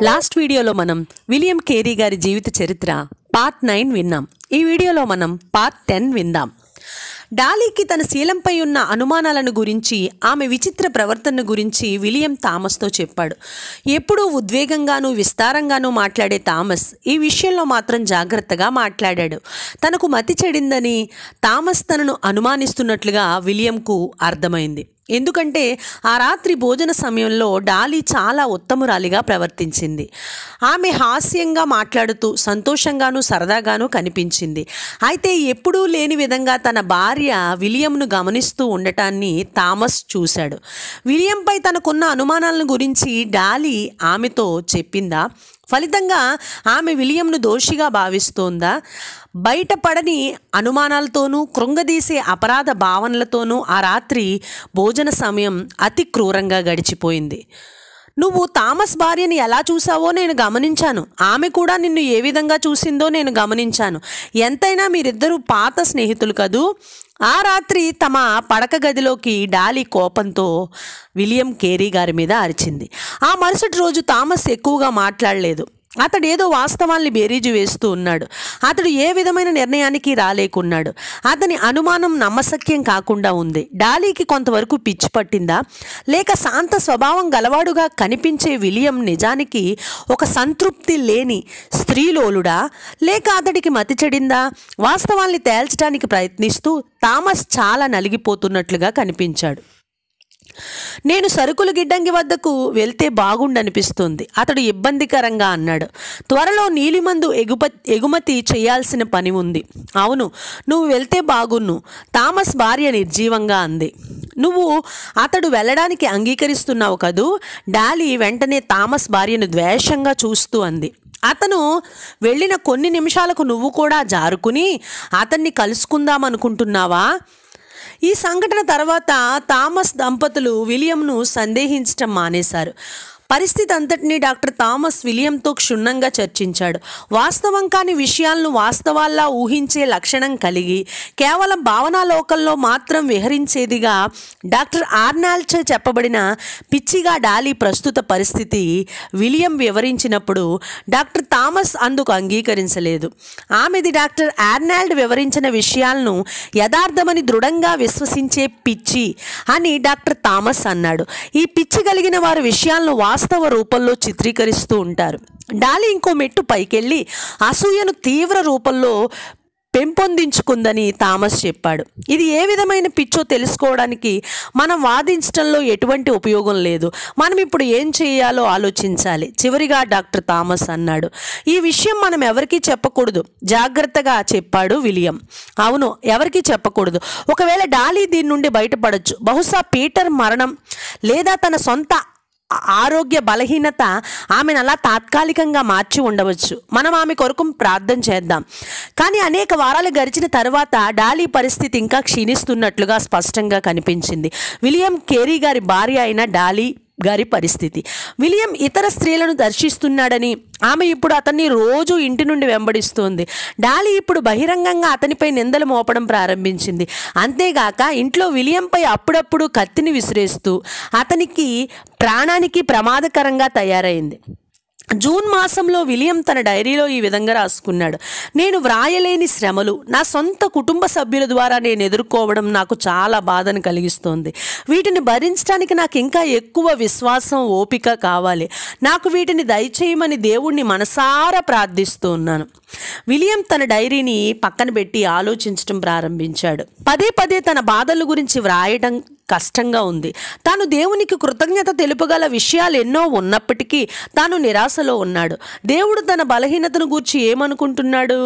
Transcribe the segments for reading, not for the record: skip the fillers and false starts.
Last వీడియోలో మనం William Carey గారి జీవిత చరిత్ర పార్ట్ 9 విన్నాం. ఈ వీడియోలో మనం పార్ట్ 10 విందాం. డాలీకి తన శీలంపై ఉన్న అనుమానాలను గురించి, ఆమె విచిత్ర ప్రవర్తన గురించి విలియం థామస్తో చెప్పాడు. ఎప్పుడూ ఉద్వేగంగానూ విస్తారంగానూ మాట్లాడే థామస్ ఈ విషయంలో మాత్రం జాగ్రత్తగా మాట్లాడాడు. తనకు మతి చెడిందని థామస్ తనను అనుమానిస్తున్నట్లుగా విలియంకు అర్థమైంది. ఎందుకంటే ఆ రాత్రి భోజన సమయంలో డాలీ చాలా ఉత్తమురాలిగా ప్రవర్తించింది. ఆమె హాస్యంగా మాట్లాడుతూ సంతోషంగానూ సరదాగానూ కనిపించింది. అయితే ఎప్పుడూ లేని విధంగా తన భార్య విలియంను గమనిస్తూ ఉండటాన్ని థామస్ చూశాడు. విలియంపై తనకున్న అనుమానాలను గురించి డాలీ ఆమెతో చెప్పిందా? ఫలితంగా ఆమె విలియంను దోషిగా భావిస్తోందా? బయటపడని అనుమానాలతోనూ కృంగదీసే అపరాధ భావనలతోనూ ఆ రాత్రి భోజన సమయం అతి క్రూరంగా గడిచిపోయింది. నువ్వు థామస్ భార్యని ఎలా చూసావో నేను గమనించాను. ఆమె కూడా నిన్ను ఏ విధంగా చూసిందో నేను గమనించాను. ఎంతైనా మీరిద్దరూ పాత స్నేహితులు కదూ. ఆ రాత్రి తమ పడక గదిలోకి డాలీ కోపంతో విలియం కేరీ గారి మీద అరిచింది. ఆ మరుసటి రోజు థామస్ ఎక్కువగా మాట్లాడలేదు. అతడు ఏదో వాస్తవాల్ని బేరీజు వేస్తూ ఉన్నాడు. అతడు ఏ విధమైన నిర్ణయానికి రాలేకున్నాడు. అతని అనుమానం నమ్మశక్యం కాకుండా ఉంది. డాలీకి కొంతవరకు పిచ్చి పట్టిందా, లేక శాంత స్వభావం గలవాడుగా కనిపించే విలియం నిజానికి ఒక సంతృప్తి లేని స్త్రీలోలుడా, లేక అతడికి మతి చెడిందా? వాస్తవాల్ని తేల్చడానికి ప్రయత్నిస్తూ థామస్ చాలా నలిగిపోతున్నట్లుగా కనిపించాడు. నేను సరుకుల గిడ్డంగి వద్దకు వెళ్తే బాగుండనిపిస్తుంది, అతడు ఇబ్బందికరంగా అన్నాడు. త్వరలో నీలిమందు ఎగుమతి చేయాల్సిన పని ఉంది. అవును, నువ్వు వెళ్తే బాగున్ను, థామస్ భార్య నిర్జీవంగా అంది. నువ్వు అతడు వెళ్ళడానికి అంగీకరిస్తున్నావు కదూ? డాలీ వెంటనే థామస్ భార్యను ద్వేషంగా చూస్తూ అంది. అతను వెళ్ళిన కొన్ని నిమిషాలకు నువ్వు కూడా జారుకుని అతన్ని కలుసుకుందామనుకుంటున్నావా? ఈ సంఘటన తర్వాత థామస్ దంపతులు విలియంను సందేహించటం మానేశారు. పరిస్థితి అంతటినీ డాక్టర్ థామస్ విలియంతో క్షుణ్ణంగా చర్చించాడు. వాస్తవం కాని విషయాలను వాస్తవాల్లా ఊహించే లక్షణం కలిగి కేవలం భావనాలోకంలో మాత్రం విహరించేదిగా డాక్టర్ ఆర్నాల్డ్చే చెప్పబడిన పిచ్చిగా డాలీ ప్రస్తుత పరిస్థితి విలియం వివరించినప్పుడు డాక్టర్ థామస్ అందుకు అంగీకరించలేదు. ఆమెది డాక్టర్ ఆర్నాల్డ్ వివరించిన విషయాలను యథార్థమని దృఢంగా విశ్వసించే పిచ్చి అని డాక్టర్ థామస్ అన్నాడు. ఈ పిచ్చి కలిగిన వారి విషయాలను వాస్తవ రూపంలో చిత్రీకరిస్తూ ఉంటారు. డాలీ ఇంకో మెట్టు పైకెళ్ళి అసూయను తీవ్ర రూపంలో పెంపొందించుకుందని థామస్ చెప్పాడు. ఇది ఏ విధమైన పిచ్చో తెలుసుకోవడానికి మనం వాదించడంలో ఎటువంటి ఉపయోగం లేదు. మనం ఇప్పుడు ఏం చేయాలో ఆలోచించాలి, చివరిగా డాక్టర్ థామస్ అన్నాడు. ఈ విషయం మనం ఎవరికీ చెప్పకూడదు, జాగ్రత్తగా చెప్పాడు విలియం. అవును, ఎవరికీ చెప్పకూడదు. ఒకవేళ డాలీ దీని నుండి బయటపడచ్చు. బహుశా పీటర్ మరణం లేదా తన సొంత ఆరోగ్య బలహీనత ఆమెను అలా తాత్కాలికంగా మార్చి ఉండవచ్చు. మనం ఆమె కొరకు ప్రార్థన చేద్దాం. కానీ అనేక వారాలు గడిచిన తర్వాత డాలీ పరిస్థితి ఇంకా క్షీణిస్తున్నట్లుగా స్పష్టంగా కనిపించింది. విలియం కేరీ గారి భార్య అయిన డాలీ గారి పరిస్థితి. విలియం ఇతర స్త్రీలను దర్శిస్తున్నాడని, ఆమె ఇప్పుడు అతన్ని రోజు ఇంటి నుండి వెంబడిస్తోంది. డాలీ ఇప్పుడు బహిరంగంగా అతనిపై నిందలు మోపడం ప్రారంభించింది. అంతేగాక ఇంట్లో విలియంపై అప్పుడప్పుడు కత్తిని విసిరేస్తూ అతనికి ప్రాణానికి ప్రమాదకరంగా తయారైంది. జూన్ మాసంలో విలియం తన డైరీలో ఈ విధంగా రాసుకున్నాడు. నేను వ్రాయలేని శ్రమలు నా సొంత కుటుంబ సభ్యుల ద్వారా నేను ఎదుర్కోవడం నాకు చాలా బాధను కలిగిస్తోంది. వీటిని భరించడానికి నాకు ఇంకా ఎక్కువ విశ్వాసం, ఓపిక కావాలి. నాకు వీటిని దయచేయమని దేవుణ్ణి మనసారా ప్రార్థిస్తూ ఉన్నాను. విలియం తన డైరీని పక్కన పెట్టి ఆలోచించడం ప్రారంభించాడు. పదే పదే తన బాధల గురించి వ్రాయడం కష్టంగా ఉంది. తాను దేవునికి కృతజ్ఞత తెలుపగల విషయాలు ఎన్నో ఉన్నప్పటికీ తాను నిరాశలో ఉన్నాడు. దేవుడు తన బలహీనతను గూర్చి ఏమనుకుంటున్నాడు?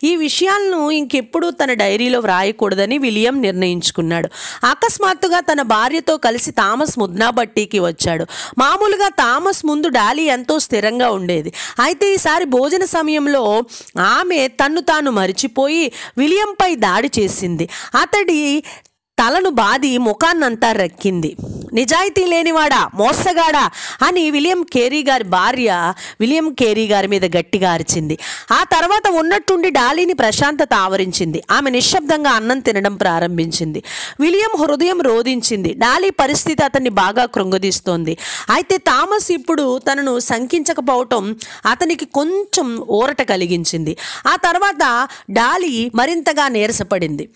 ఈ విషయాలను ఇంకెప్పుడు తన డైరీలో వ్రాయకూడదని విలియం నిర్ణయించుకున్నాడు. అకస్మాత్తుగా తన భార్యతో కలిసి థామస్ ముద్నాబట్టీకి వచ్చాడు. మామూలుగా థామస్ ముందు డాలీ ఎంతో స్థిరంగా ఉండేది. అయితే ఈసారి భోజన సమయంలో ఆమె తన్ను తాను మరిచిపోయి విలియంపై దాడి చేసింది. అతడి తలను బాది ముఖాన్నంతా రక్కింది. నిజాయితీ లేనివాడా, మోసగాడా అని విలియం కేరీ గారి భార్య విలియం కేరీ గారి మీద గట్టిగా అరిచింది. ఆ తర్వాత ఉన్నట్టుండి డాలీని ప్రశాంతత ఆవరించింది. ఆమె నిశ్శబ్దంగా అన్నం తినడం ప్రారంభించింది. విలియం హృదయం రోధించింది. డాలీ పరిస్థితి అతన్ని బాగా కృంగదీస్తోంది. అయితే థామస్ ఇప్పుడు తనను శంకించకపోవటం అతనికి కొంచెం ఊరట కలిగించింది. ఆ తర్వాత డాలీ మరింతగా నీరసపడింది.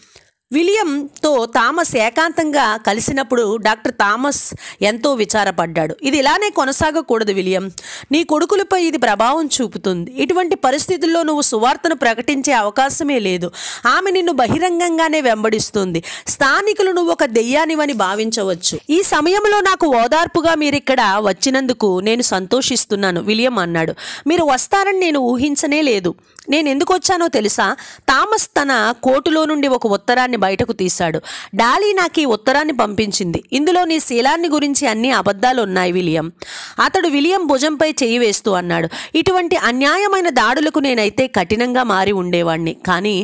విలియంతో థామస్ ఏకాంతంగా కలిసినప్పుడు డాక్టర్ థామస్ ఎంతో విచారపడ్డాడు. ఇది ఇలానే కొనసాగకూడదు విలియం. నీ కొడుకులపై ఇది ప్రభావం చూపుతుంది. ఇటువంటి పరిస్థితుల్లో నువ్వు సువార్తను ప్రకటించే అవకాశమే లేదు. ఆమె నిన్ను బహిరంగంగానే వెంబడిస్తుంది. స్థానికులు నువ్వు ఒక దెయ్యానివని భావించవచ్చు. ఈ సమయంలో నాకు ఓదార్పుగా మీరిక్కడ వచ్చినందుకు నేను సంతోషిస్తున్నాను విలియం అన్నాడు. మీరు వస్తారని నేను ఊహించనే లేదు. నేను ఎందుకు వచ్చానో తెలుసా? థామస్ తన కోటులో నుండి ఒక ఉత్తరాన్ని బయటకు తీశాడు. డాలీ నాకు ఈ ఉత్తరాన్ని పంపించింది. ఇందులో నీ శీలాన్ని గురించి అన్ని అబద్ధాలు ఉన్నాయి విలియం. అతడు విలియం భుజంపై చేయి వేస్తూ అన్నాడు. ఇటువంటి అన్యాయమైన దాడులకు నేనైతే కఠినంగా మారి ఉండేవాణ్ణి. కానీ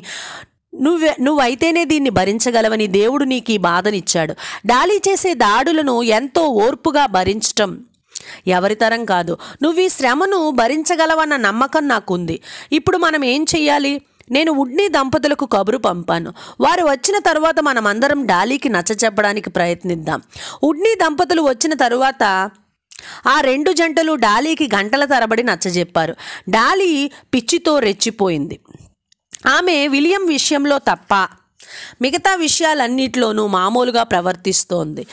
నువ్వైతేనే దీన్ని భరించగలవని దేవుడు నీకు ఈ బాధనిచ్చాడు. డాలీ చేసే దాడులను ఎంతో ఓర్పుగా భరించటం ఎవరి తరం కాదు. నువ్వు ఈ శ్రమను భరించగలవన్న నమ్మకం నాకుంది. ఇప్పుడు మనం ఏం చెయ్యాలి? నేను వుడ్నీ దంపతులకు కబురు పంపాను. వారు వచ్చిన తరువాత మనమందరం డాలీకి నచ్చచెప్పడానికి ప్రయత్నిద్దాం. వుడ్నీ దంపతులు వచ్చిన తరువాత ఆ రెండు జంటలు డాలీకి గంటల తరబడి నచ్చజెప్పారు. డాలీ పిచ్చితో రెచ్చిపోయింది. ఆమె విలియం విషయంలో తప్ప మిగతా విషయాలన్నిటిలోనూ మామూలుగా ప్రవర్తిస్తోంది.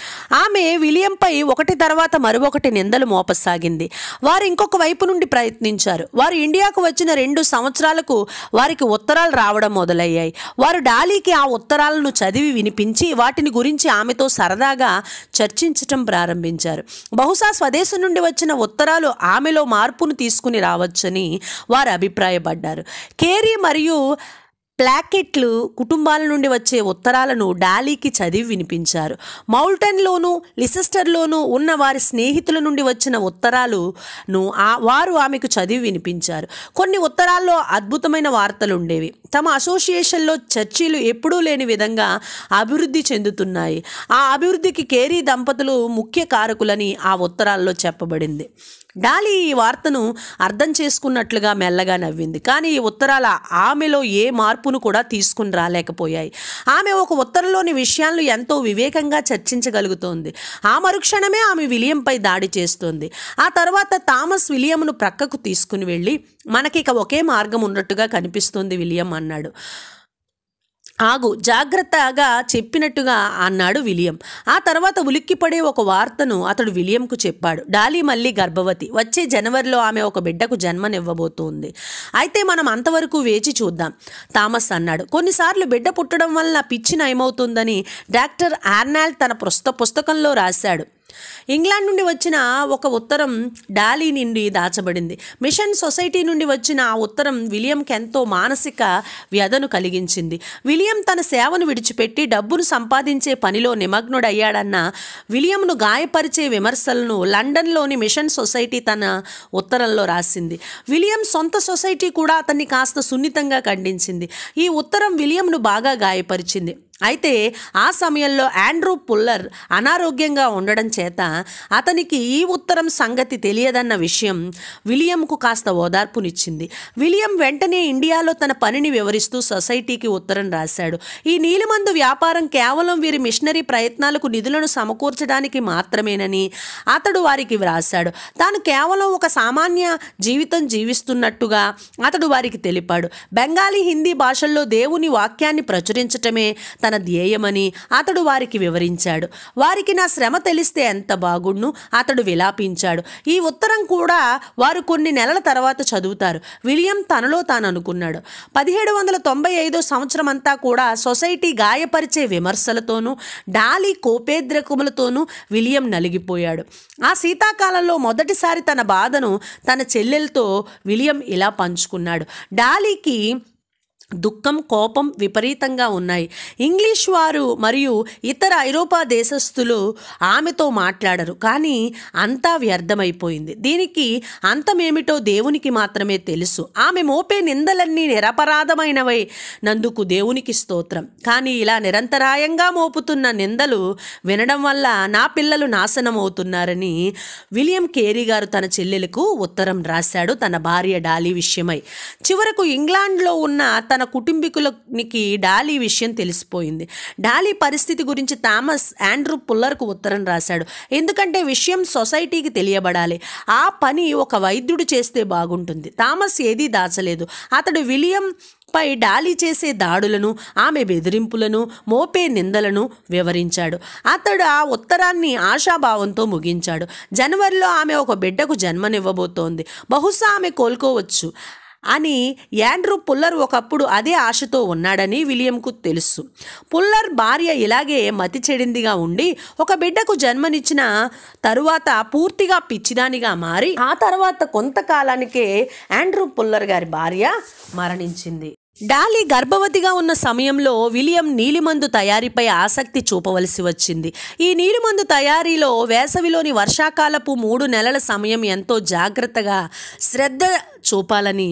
ఆమె విలియంపై ఒకటి తర్వాత మరొకటి నిందలు మోపసాగింది. వారు ఇంకొక వైపు నుండి ప్రయత్నించారు. వారు ఇండియాకు వచ్చిన 2 సంవత్సరాలకు వారికి ఉత్తరాలు రావడం మొదలయ్యాయి. వారు డాలీకి ఆ ఉత్తరాలను చదివి వినిపించి వాటిని గురించి ఆమెతో సరదాగా చర్చించటం ప్రారంభించారు. బహుశా స్వదేశం నుండి వచ్చిన ఉత్తరాలు ఆమెలో మార్పును తీసుకుని రావచ్చని వారు అభిప్రాయపడ్డారు. కేరీ మరియు ప్లాకెట్లు కుటుంబాల నుండి వచ్చే ఉత్తరాలను డాలీకి చదివి వినిపించారు. మౌల్టన్లోనూ లిసెస్టర్లోనూ ఉన్న వారి స్నేహితుల నుండి వచ్చిన ఉత్తరాలను వారు ఆమెకు చదివి వినిపించారు. కొన్ని ఉత్తరాల్లో అద్భుతమైన వార్తలు ఉండేవి. తమ అసోసియేషన్లో చర్చిలు ఎప్పుడూ లేని విధంగా అభివృద్ధి చెందుతున్నాయి. ఆ అభివృద్ధికి కేరీ దంపతులు ముఖ్య కారకులని ఆ ఉత్తరాల్లో చెప్పబడింది. డాలీ ఈ వార్తను అర్థం చేసుకున్నట్లుగా మెల్లగా నవ్వింది. కానీ ఈ ఉత్తరాల ఆమెలో ఏ మార్పును కూడా తీసుకుని రాలేకపోయాయి. ఆమె ఒక ఉత్తరంలోని విషయాలను ఎంతో వివేకంగా చర్చించగలుగుతోంది. ఆ మరుక్షణమే ఆమె విలియంపై దాడి చేస్తోంది. ఆ తర్వాత థామస్ విలియంను ప్రక్కకు తీసుకుని వెళ్ళి, మనకిక ఒకే మార్గం ఉన్నట్టుగా కనిపిస్తోంది విలియం అన్నాడు. ఆగు, జాగ్రత్తగా చెప్పినట్టుగా అన్నాడు విలియం. ఆ తర్వాత ఉలిక్కిపడే ఒక వార్తను అతడు విలియంకు చెప్పాడు. డాలీ మళ్ళీ గర్భవతి. వచ్చే జనవరిలో ఆమె ఒక బిడ్డకు జన్మనివ్వబోతోంది. అయితే మనం అంతవరకు వేచి చూద్దాం థామస్ అన్నాడు. కొన్నిసార్లు బిడ్డ పుట్టడం వలన పిచ్చి నయమవుతుందని డాక్టర్ ఆర్నాల్డ్ తన పుస్తకంలో రాశాడు. ఇంగ్లాండ్ నుండి వచ్చిన ఒక ఉత్తరం డాలీ నుండి దాచబడింది. మిషన్ సొసైటీ నుండి వచ్చిన ఆ ఉత్తరం విలియంకి ఎంతో మానసిక వ్యధను కలిగించింది. విలియం తన సేవను విడిచిపెట్టి డబ్బును సంపాదించే పనిలో నిమగ్నుడయ్యాడన్న విలియంను గాయపరిచే విమర్శలను లండన్లోని మిషన్ సొసైటీ తన ఉత్తరంలో రాసింది. విలియం సొంత సొసైటీ కూడా అతన్ని కాస్త సున్నితంగా ఖండించింది. ఈ ఉత్తరం విలియంను బాగా గాయపరిచింది. అయితే ఆ సమయంలో ఆండ్రూ పుల్లర్ అనారోగ్యంగా ఉండడం చేత అతనికి ఈ ఉత్తరం సంగతి తెలియదన్న విషయం విలియంకు కాస్త ఓదార్పునిచ్చింది. విలియం వెంటనే ఇండియాలో తన పనిని వివరిస్తూ సొసైటీకి ఉత్తరం రాశాడు. ఈ నీలిమందు వ్యాపారం కేవలం వీరి మిషనరీ ప్రయత్నాలకు నిధులను సమకూర్చడానికి మాత్రమేనని అతడు వారికి వ్రాశాడు. తాను కేవలం ఒక సామాన్య జీవితం జీవిస్తున్నట్టుగా అతడు వారికి తెలిపాడు. బెంగాలీ, హిందీ భాషల్లో దేవుని వాక్యాన్ని ప్రచురించటమే తన ధ్యేయమని అతడు వారికి వివరించాడు. వారికి నా శ్రమ తెలిస్తే ఎంత బాగుండు అతడు విలాపించాడు. ఈ ఉత్తరం కూడా వారు కొన్ని నెలల తర్వాత చదువుతారు. విలియం తనలో తాను అనుకున్నాడు. 1795 సంవత్సరం అంతా కూడా సొసైటీ గాయపరిచే విమర్శలతోనూ డాలీ కోపేద్రకములతోనూ విలియం నలిగిపోయాడు. ఆ శీతాకాలంలో మొదటిసారి తన బాధను తన చెల్లెలతో విలియం ఇలా పంచుకున్నాడు. డాలీకి దుఃఖం, కోపం విపరీతంగా ఉన్నాయి. ఇంగ్లీష్ వారు మరియు ఇతర ఐరోపా దేశస్థులు ఆమెతో మాట్లాడరు, కానీ అంతా వ్యర్థమైపోయింది. దీనికి అంతమేమిటో దేవునికి మాత్రమే తెలుసు. ఆమె మోపే నిందలన్నీ నిరపరాధమైనవై నందుకు దేవునికి స్తోత్రం. కానీ ఇలా నిరంతరాయంగా మోపుతున్న నిందలు వినడం వల్ల నా పిల్లలు నాశనం అవుతున్నారని విలియం కేరీ గారు తన చెల్లెలకు ఉత్తరం రాశాడు తన భార్య డాలీ విషయమై. చివరకు ఇంగ్లాండ్లో ఉన్న తన కుటుంబీకులకి డాలీ విషయం తెలిసిపోయింది. డాలీ పరిస్థితి గురించి థామస్ ఆండ్రూ పుల్లర్కు ఉత్తరం రాశాడు. ఎందుకంటే విషయం సొసైటీకి తెలియబడాలి. ఆ పని ఒక వైద్యుడు చేస్తే బాగుంటుంది. థామస్ ఏదీ దాచలేదు. అతడు విలియం పై డాలీ చేసే దాడులను, ఆమె బెదిరింపులను, మోపే నిందలను వివరించాడు. అతడు ఆ ఉత్తరాన్ని ఆశాభావంతో ముగించాడు. జనవరిలో ఆమె ఒక బిడ్డకు జన్మనివ్వబోతోంది. బహుశా ఆమె కోలుకోవచ్చు అని యాండ్రూ పుల్లర్ ఒకప్పుడు అదే ఆశతో ఉన్నాడని విలియంకు తెలుసు. పుల్లర్ భార్య ఇలాగే మతి చెడిందిగా ఉండి ఒక బిడ్డకు జన్మనిచ్చిన తరువాత పూర్తిగా పిచ్చిదానిగా మారి ఆ తర్వాత కొంతకాలానికే యాండ్రూ పుల్లర్ గారి భార్య మరణించింది. డాలీ గర్భవతిగా ఉన్న సమయంలో విలియం నీలిమందు తయారీపై ఆసక్తి చూపవలసి వచ్చింది. ఈ నీలిమందు తయారీలో వేసవిలోని వర్షాకాలపు 3 నెలల సమయం ఎంతో జాగ్రత్తగా శ్రద్ధ చూపాలని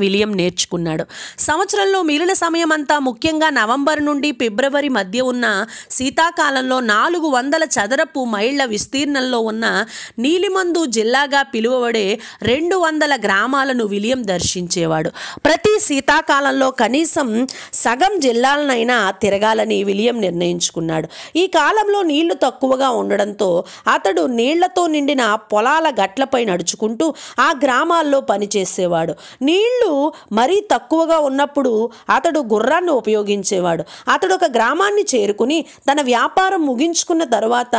విలియం నేర్చుకున్నాడు. సంవత్సరంలో మిగిలిన సమయం అంతా, ముఖ్యంగా నవంబర్ నుండి ఫిబ్రవరి మధ్య ఉన్న శీతాకాలంలో 400 చదరపు మైళ్ళ విస్తీర్ణంలో ఉన్న నీలిమందు జిల్లాగా పిలువబడే 200 గ్రామాలను విలియం దర్శించేవాడు. ప్రతి శీతాకాలంలో కనీసం సగం జిల్లాలనైనా తిరగాలని విలియం నిర్ణయించుకున్నాడు. ఈ కాలంలో నీళ్లు తక్కువగా ఉండడంతో అతడు నీళ్లతో నిండిన పొలాల గట్లపై నడుచుకుంటూ ఆ గ్రామాల్లో పనిచేసేవాడు. నీళ్లు మరీ తక్కువగా ఉన్నప్పుడు అతడు గుర్రాన్ని ఉపయోగించేవాడు. అతడు ఒక గ్రామాన్ని చేరుకుని తన వ్యాపారం ముగించుకున్న తర్వాత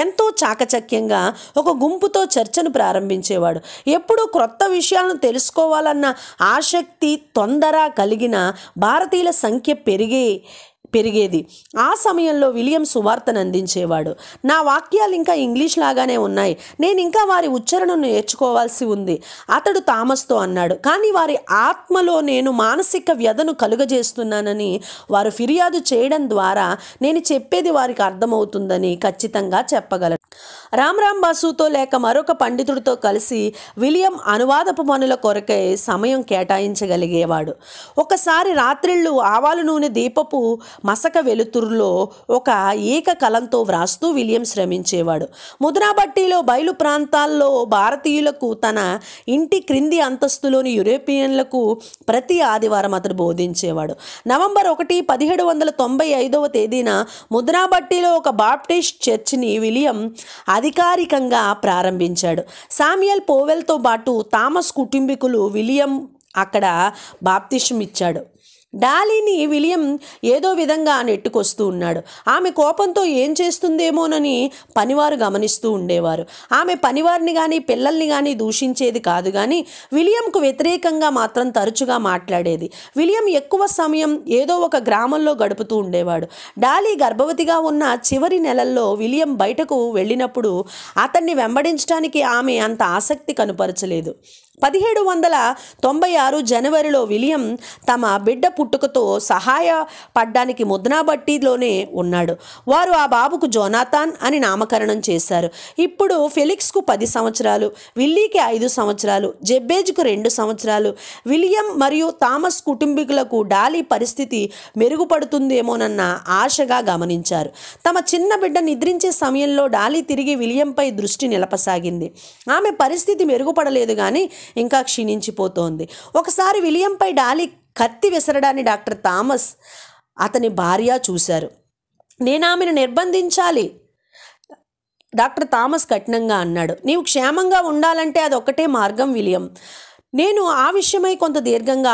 ఎంతో చాకచక్యంగా ఒక గుంపుతో చర్చను ప్రారంభించేవాడు. ఎప్పుడూ క్రొత్త విషయాలను తెలుసుకోవాలన్న ఆసక్తి, తొందర కలిగిన భారతీయుల సంఖ్య పెరిగేది. ఆ సమయంలో విలియం సువార్తను అందించేవాడు. నా వాక్యాలు ఇంకా ఇంగ్లీష్ లాగానే ఉన్నాయి, నేను ఇంకా వారి ఉచ్చారణను నేర్చుకోవాల్సి ఉంది అతడు థామస్తో అన్నాడు. కానీ వారి ఆత్మలో నేను మానసిక వ్యధను కలుగజేస్తున్నానని వారు ఫిర్యాదు చేయడం ద్వారా నేను చెప్పేది వారికి అర్థమవుతుందని ఖచ్చితంగా చెప్పగలను. రామ్ బాసుతో లేక మరొక పండితుడితో కలిసి విలియం అనువాదపు పనుల కొరకై సమయం కేటాయించగలిగేవాడు. ఒకసారి రాత్రిళ్ళు ఆవాలు నూనె దీపపు మసక వెలుతురులో ఒక ఏకకలంతో వ్రాస్తూ విలియం శ్రమించేవాడు. ముద్రాబట్టిలో బయలు ప్రాంతాల్లో భారతీయులకు, తన ఇంటి క్రింది అంతస్తులోని యూరోపియన్లకు ప్రతి ఆదివారం అతడు బోధించేవాడు. నవంబర్ 1, 1795 తేదీన ముద్రాబట్టిలో ఒక బాప్టిస్ట్ చర్చిని విలియం అధికారికంగా ప్రారంభించాడు. శామ్యుయల్ పోవెల్తో పాటు థామస్ కుటుంబీకులు విలియం అక్కడ బాప్తిస్మం ఇచ్చాడు. డాలీని విలియం ఏదో విధంగా నెట్టుకొస్తూ ఉన్నాడు. ఆమె కోపంతో ఏం చేస్తుందేమోనని పనివారు గమనిస్తూ ఉండేవారు. ఆమె పనివారిని కానీ పిల్లల్ని కానీ దూషించేది కాదు, కానీ విలియంకు వ్యతిరేకంగా మాత్రం తరచుగా మాట్లాడేది. విలియం ఎక్కువ సమయం ఏదో ఒక గ్రామంలో గడుపుతూ ఉండేవాడు. డాలీ గర్భవతిగా ఉన్న చివరి నెలల్లో విలియం బయటకు వెళ్ళినప్పుడు అతన్ని వెంబడించడానికి ఆమె అంత ఆసక్తి కనుపరచలేదు. 1796 జనవరిలో విలియం తమ బిడ్డ పుట్టుకతో సహాయపడ్డానికి ముద్నాబట్టిలోనే ఉన్నాడు. వారు ఆ బాబుకు జోనాథాన్ అని నామకరణం చేశారు. ఇప్పుడు ఫెలిక్స్కు 10 సంవత్సరాలు, విల్లీకి 5 సంవత్సరాలు, జెబ్బేజ్కు 2 సంవత్సరాలు. విలియం మరియు థామస్ కుటుంబీకులకు డాలీ పరిస్థితి మెరుగుపడుతుందేమోనన్న ఆశగా గమనించారు. తమ చిన్న బిడ్డ నిద్రించే సమయంలో డాలీ తిరిగి విలియంపై దృష్టి నిలపసాగింది. ఆమె పరిస్థితి మెరుగుపడలేదు, కానీ ఇంకా క్షీణించిపోతోంది. ఒకసారి విలియంపై డాలీ కత్తి విసరడాన్ని డాక్టర్ థామస్, అతని భార్య చూశారు. నేను ఆమెను నిర్బంధించాలి, డాక్టర్ థామస్ కఠినంగా అన్నాడు. నీవు క్షేమంగా ఉండాలంటే అదొక్కటే మార్గం విలియం. నేను ఆ విషయమై కొంత దీర్ఘంగా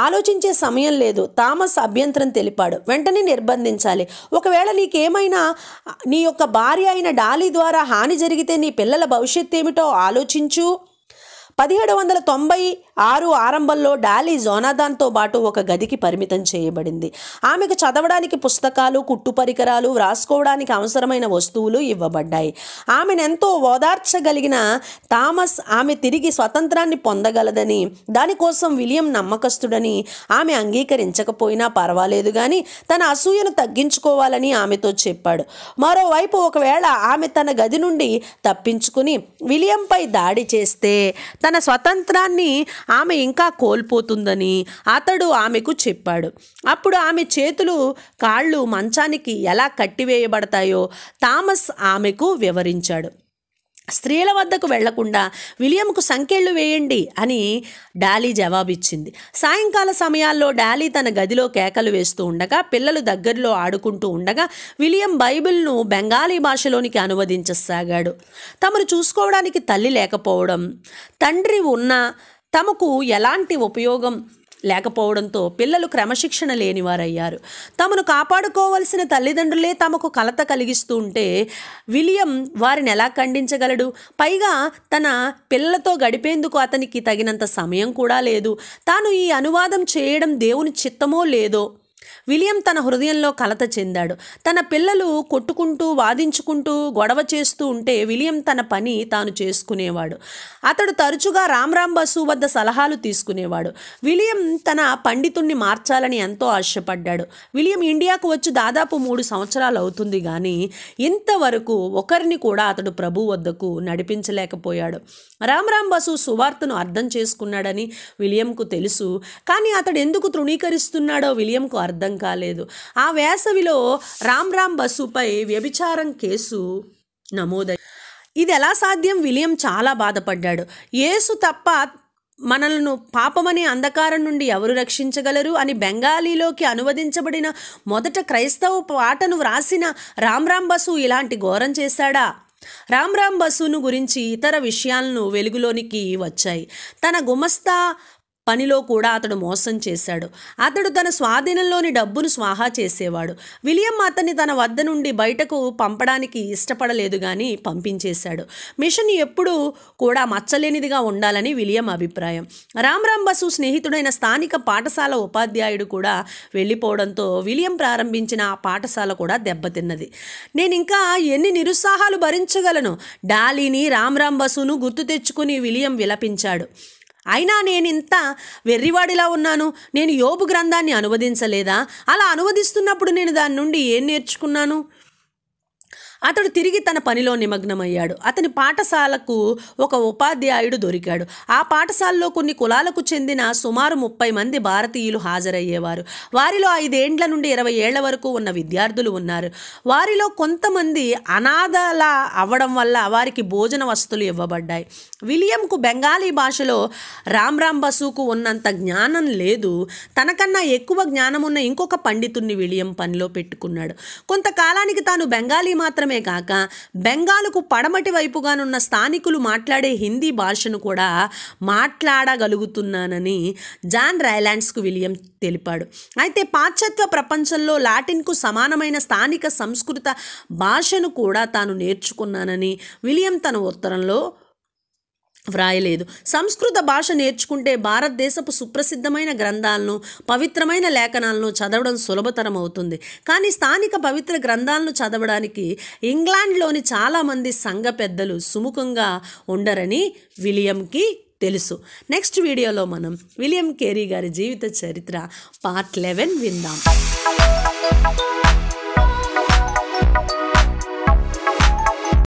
ఆలోచించే సమయం లేదు. థామస్ అభ్యంతరం తెలిపాడు. వెంటనే నిర్బంధించాలి. ఒకవేళ నీకేమైనా నీ యొక్క భార్య అయిన డాలీ ద్వారా హాని జరిగితే నీ పిల్లల భవిష్యత్తు ఏమిటో ఆలోచించు. 1790 6 ఆరంభంలో డాలీ జోనాథాన్తో పాటు ఒక గదికి పరిమితం చేయబడింది. ఆమెకు చదవడానికి పుస్తకాలు, కుట్టు పరికరాలు, వ్రాసుకోవడానికి అవసరమైన వస్తువులు ఇవ్వబడ్డాయి. ఆమెనెంతో ఓదార్చగలిగిన థామస్ ఆమె తిరిగి స్వతంత్రాన్ని పొందగలదని, దానికోసం విలియం నమ్మకస్తుడని ఆమె అంగీకరించకపోయినా పర్వాలేదు కానీ తన అసూయను తగ్గించుకోవాలని ఆమెతో చెప్పాడు. మరోవైపు ఒకవేళ ఆమె తన గది నుండి తప్పించుకుని విలియంపై దాడి చేస్తే తన స్వతంత్రాన్ని ఆమె ఇంకా కోల్పోతుందని అతడు ఆమెకు చెప్పాడు. అప్పుడు ఆమె చేతులు, కాళ్ళు మంచానికి ఎలా కట్టివేయబడతాయో థామస్ ఆమెకు వివరించాడు. స్త్రీల వద్దకు వెళ్లకుండా విలియంకు సంకెళ్ళు వేయండి అని డాలీ జవాబిచ్చింది. సాయంకాల సమయాల్లో డాలీ తన గదిలో కేకలు వేస్తూ ఉండగా, పిల్లలు దగ్గరలో ఆడుకుంటూ ఉండగా విలియం బైబిల్ను బెంగాలీ భాషలోనికి అనువదించసాగాడు. తమను చూసుకోవడానికి తల్లి లేకపోవడం, తండ్రి ఉన్నా తమకు ఎలాంటి ఉపయోగం లేకపోవడంతో పిల్లలు క్రమశిక్షణ లేనివారయ్యారు. తమను కాపాడుకోవలసిన తల్లిదండ్రులే తమకు కలత కలిగిస్తూ ఉంటే విలియం వారిని ఎలా ఖండించగలడు? పైగా తన పిల్లలతో గడిపేందుకు అతనికి తగినంత సమయం కూడా లేదు. తాను ఈ అనువాదం చేయడం దేవుని చిత్తమో లేదో విలియం తన హృదయంలో కలత చెందాడు. తన పిల్లలు కొట్టుకుంటూ, వాదించుకుంటూ, గొడవ చేస్తూ ఉంటే విలియం తన పని తాను చేసుకునేవాడు. అతడు తరచుగా రామ్ బసు వద్ద సలహాలు తీసుకునేవాడు. విలియం తన పండితుణ్ణి మార్చాలని ఎంతో ఆశపడ్డాడు. విలియం ఇండియాకు వచ్చి దాదాపు 3 సంవత్సరాలు అవుతుంది కానీ ఇంతవరకు ఒకరిని కూడా అతడు ప్రభు వద్దకు నడిపించలేకపోయాడు. రామ్ బసు సువార్తను అర్థం చేసుకున్నాడని విలియంకు తెలుసు. కానీ అతడు ఎందుకు తృణీకరిస్తున్నాడో విలియంకు అర్థం కాలేదు. ఆ వేసవిలో రామ్ బసుపై వ్యభిచారం కేసు నమోదైంది. ఇది ఎలా సాధ్యం? విలియం చాలా బాధపడ్డాడు. యేసు తప్ప మనలను పాపమనే అంధకారం నుండి ఎవరు రక్షించగలరు అని బెంగాలీలోకి అనువదించబడిన మొదట క్రైస్తవ పాటను వ్రాసిన రామ్ బసు ఇలాంటి ఘోరం చేశాడా? రామ్ బసును గురించి ఇతర విషయాలను వెలుగులోనికి వచ్చాయి. తన గుమస్తా పనిలో కూడా అతడు మోసం చేశాడు. అతడు తన స్వాధీనంలోని డబ్బును స్వాహా చేసేవాడు. విలియం అతన్ని తన వద్ద నుండి బయటకు పంపడానికి ఇష్టపడలేదు కానీ పంపించేశాడు. మిషన్ ఎప్పుడూ కూడా మచ్చలేనిదిగా ఉండాలని విలియం అభిప్రాయం. రామ్ బసు స్నేహితుడైన స్థానిక పాఠశాల ఉపాధ్యాయుడు కూడా వెళ్ళిపోవడంతో విలియం ప్రారంభించిన ఆ పాఠశాల కూడా దెబ్బతిన్నది. నేను ఇంకా ఎన్ని నిరుత్సాహాలు భరించగలను? డాలీని, రామ్ బసును గుర్తు తెచ్చుకుని విలియం విలపించాడు. అయినా నేనింత వెర్రివాడిలా ఉన్నాను. నేను యోబు గ్రంథాన్ని అనువదించలేదా? అలా అనువదిస్తున్నప్పుడు నేను దాని నుండి ఏం నేర్చుకున్నాను? అతడు తిరిగి తన పనిలో నిమగ్నమయ్యాడు. అతని పాఠశాలకు ఒక ఉపాధ్యాయుడు దొరికాడు. ఆ పాఠశాలలో కొన్ని కులాలకు చెందిన సుమారు 30 మంది భారతీయులు హాజరయ్యేవారు. వారిలో 5 ఏండ్ల నుండి 20 ఏళ్ల వరకు ఉన్న విద్యార్థులు ఉన్నారు. వారిలో కొంతమంది అనాథల అవ్వడం వల్ల వారికి భోజన వసతులు ఇవ్వబడ్డాయి. విలియంకు బెంగాలీ భాషలో రామ్ బసుకు ఉన్నంత జ్ఞానం లేదు. తనకన్నా ఎక్కువ జ్ఞానం ఉన్న ఇంకొక పండితుణ్ణి విలియం పనిలో పెట్టుకున్నాడు. కొంతకాలానికి తాను బెంగాలీ మాత్రమే కాక బెంగాలుకు పడమటి వైపుగానున్న స్థానికులు మాట్లాడే హిందీ భాషను కూడా మాట్లాడగలుగుతున్నానని జాన్ రైలాండ్స్కు విలియం తెలిపాడు. అయితే పాశ్చాత్య ప్రపంచంలో లాటిన్కు సమానమైన స్థానిక సంస్కృత భాషను కూడా తాను నేర్చుకున్నానని విలియం తన ఉత్తరంలో వ్రాయలేదు. సంస్కృత భాష నేర్చుకుంటే భారతదేశపు సుప్రసిద్ధమైన గ్రంథాలను, పవిత్రమైన లేఖనాలను చదవడం సులభతరం అవుతుంది. కానీ స్థానిక పవిత్ర గ్రంథాలను చదవడానికి ఇంగ్లాండ్లోని చాలామంది సంఘ పెద్దలు సుముఖంగా ఉండరని విలియంకి తెలుసు. నెక్స్ట్ వీడియోలో మనం విలియం కేరీ గారి జీవిత చరిత్ర పార్ట్ 11 విందాం.